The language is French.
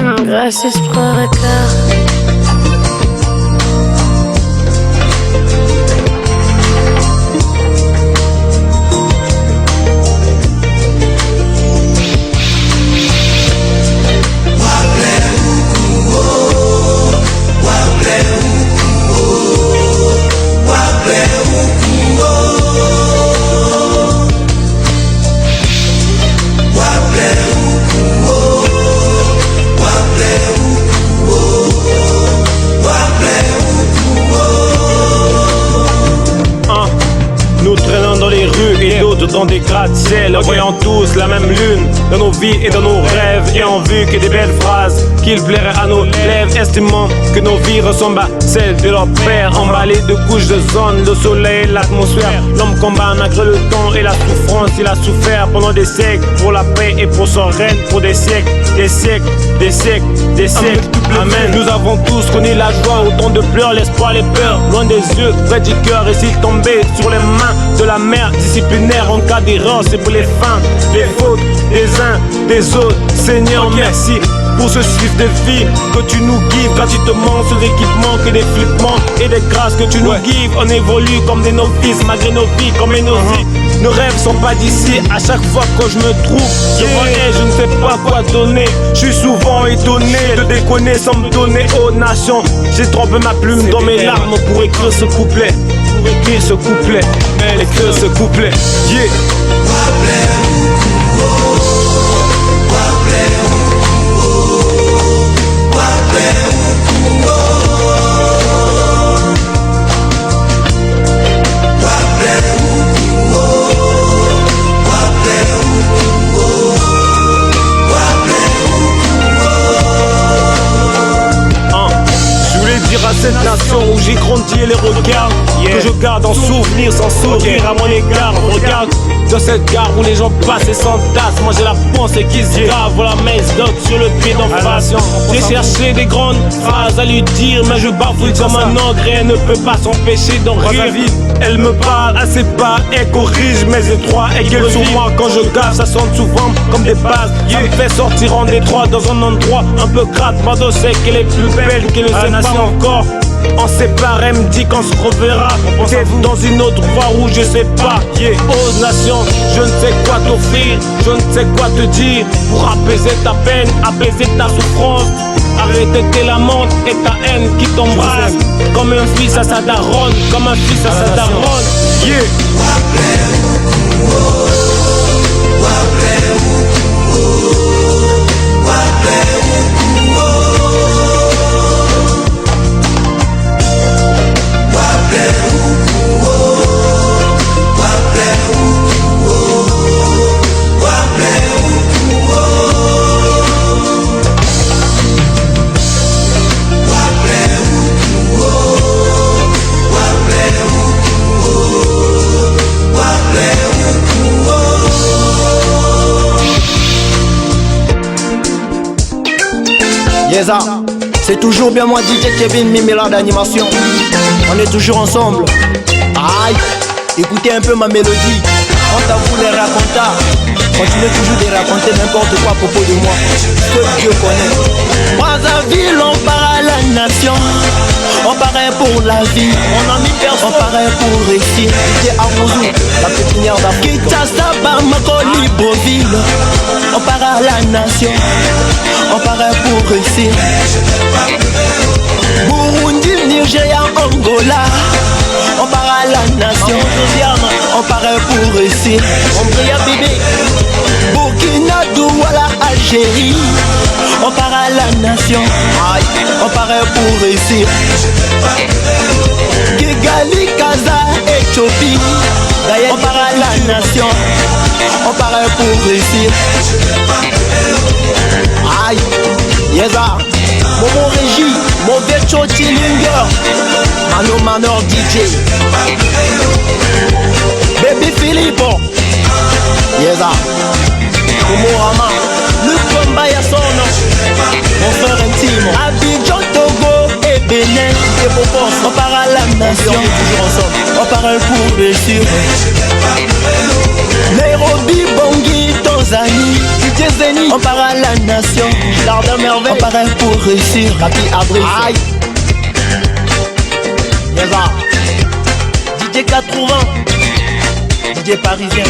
Gracias por acá. Nous traînons dans les rues et d'autres dans des gratte-ciel, voyant tous la même lune dans nos vies et dans nos rêves, et en vue que des belles phrases qu'ils plairaient à nos lèvres, estimant que nos vies ressemblent à celles de leurs pères, emballées de couches de zone, le soleil, l'atmosphère. L'homme combat malgré le temps et la souffrance. Il a souffert pendant des siècles pour la paix et pour son règne, pour des siècles, des siècles, des siècles, des siècles. Amen. Nous avons tous connu la joie, autant de pleurs, l'espoir, les peurs, loin des yeux, près du cœur. Et s'il tombait sur les mains de la mère disciplinaire en cas d'erreur, c'est pour les fins, les fautes des uns, des autres. Seigneur, merci pour ce suif de vie que tu nous gives gratuitement, sur l'équipement que des flippements et des grâces que tu nous gives. On évolue comme des novices malgré nos vies comme nos vies. Nos rêves sont pas d'ici. À chaque fois que je me trouve devant elle, je ne sais pas quoi donner. Je suis souvent étonné de déconner sans me donner aux nations. J'ai trempé ma plume dans mes larmes pour écrire ce couplet. Pour écrire ce couplet, écrire ce couplet. Yeah. À cette nation où j'ai grandi et les regards que je garde en souvenir sans sourire à mon égard. Regarde dans cette gare où les gens passent et s'entassent. Moi j'ai la pensée qui se grave, voilà mes dogs sur le pied d'en face. J'ai cherché des grandes phrases à lui dire, mais je bafouille comme un ogre et elle ne peut pas s'empêcher d'en rire. Elle me parle à ses pas et corrige mes étroits et gueule sur moi quand je gaffe. Ça sonne souvent comme des bases. Ça me fait sortir en détroit dans un endroit un peu crade. Mado sait qu'elle est plus belle qu'elle ne sait pas encore. On sépare, elle me dit qu'on se reverra. Peut-être dans une autre voie où je sais pas. Ose nation, je ne sais quoi t'offrir, je ne sais quoi te dire pour apaiser ta peine, apaiser ta souffrance. Arrêter tes lamentes et ta haine qui t'embrasse. Comme un fils à sa daronne, comme un fils à sa daronne. Yeza, c'est toujours bien moi DJ Kevin Mimela d'animation. On est toujours ensemble. Aïe, écoutez un peu ma mélodie. Quant à vous les racontars, continuez toujours de raconter n'importe quoi à propos de moi, ce que Dieu connaît. Brazzaville, on part à la nation. On paraît pour la vie, on a mis personne. On paraît pour réussir. DJ Arrouzou, la pépinière d'Afrique. Kinshasa, Bamako, Libreville. On part à la nation. On paraît pour réussir. Burundi, Nigeria, Angola. On part à la nation. On paraît pour réussir. On brille à bébé. Burkina, Douala, Algérie. On part à la nation. On paraît pour réussir. Kigali, Kaza, Éthiopie. On part à la nation. On paraît pour réussir. Aïe, Yeza, Momo Régie, Mauvais Chilinger, Mano Manor DJ, Baby Philippe, Yeza, Momo Rama, le combat y'a son nom, mon frère intime, Abidjan, Togo et Bénin, et Popos, on part à la nation, on est toujours ensemble, on part pour réussir. Nairobi, Bangui, Tanzanie, on part à la nation. l'art de merveille. On paraît pour réussir, Capi Abris. Aïe. Yeza. DJ 80, DJ parisien.